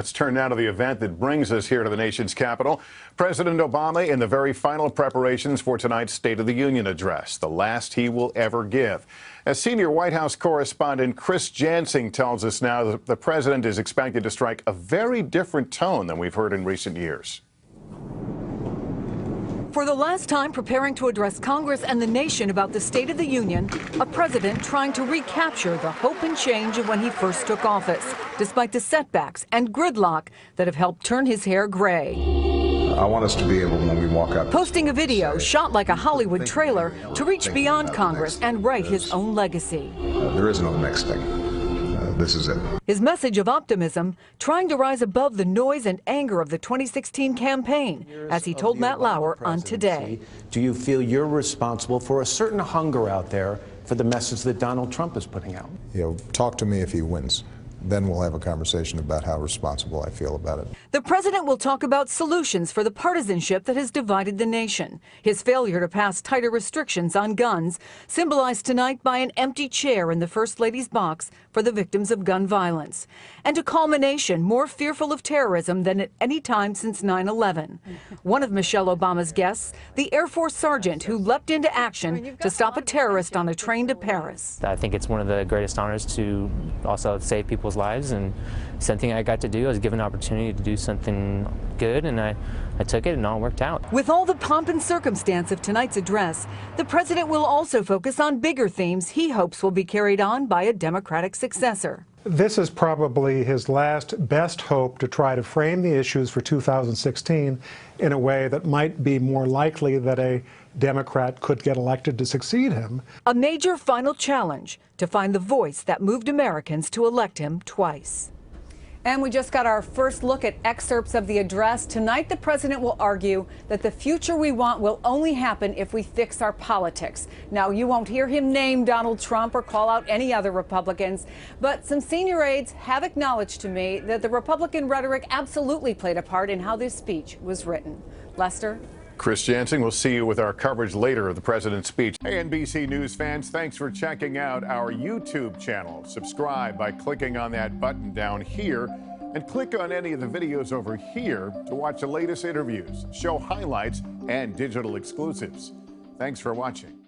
Let's turn now to the event that brings us here to the nation's capital. President Obama in the very final preparations for tonight's State of the Union address, the last he will ever give. As senior White House correspondent Chris Jansing tells us now, the president is expected to strike a very different tone than we've heard in recent years. For the last time preparing to address Congress and the nation about the State of the Union, a president trying to recapture the hope and change of when he first took office, despite the setbacks and gridlock that have helped turn his hair gray. I want us to be able, when we walk out, Posting a video shot like a Hollywood trailer to reach beyond Congress and write his own legacy. There is no next thing. This is it. His message of optimism, trying to rise above the noise and anger of the 2016 campaign, as he told Matt Lauer on Today. Do you feel you're responsible for a certain hunger out there for the message that Donald Trump is putting out? Talk to me if he wins. Then we'll have a conversation about how responsible I feel about it. The president will talk about solutions for the partisanship that has divided the nation. His failure to pass tighter restrictions on guns, symbolized tonight by an empty chair in the First Lady's box for the victims of gun violence. And a culmination more fearful of terrorism than at any time since 9/11. One of Michelle Obama's guests, the Air Force sergeant who leapt into action to stop a terrorist on a train to Paris. I think it's one of the greatest honors to also save people's lives, and something I got to do. I was given an opportunity to do something good, and I took it, and all worked out. With all the pomp and circumstance of tonight's address, the president will also focus on bigger themes he hopes will be carried on by a Democratic successor. This is probably his last best hope to try to frame the issues for 2016 in a way that might be more likely that a Democrat could get elected to succeed him. A major final challenge to find the voice that moved Americans to elect him twice. And we just got our first look at excerpts of the address. Tonight, the president will argue that the future we want will only happen if we fix our politics. Now, you won't hear him name Donald Trump or call out any other Republicans, but some senior aides have acknowledged to me that the Republican rhetoric absolutely played a part in how this speech was written. Lester? Chris Jansing, we'll see you with our coverage later of the president's speech. Hey, NBC News fans, thanks for checking out our YouTube channel. Subscribe by clicking on that button down here, and click on any of the videos over here to watch the latest interviews, show highlights, and digital exclusives. Thanks for watching.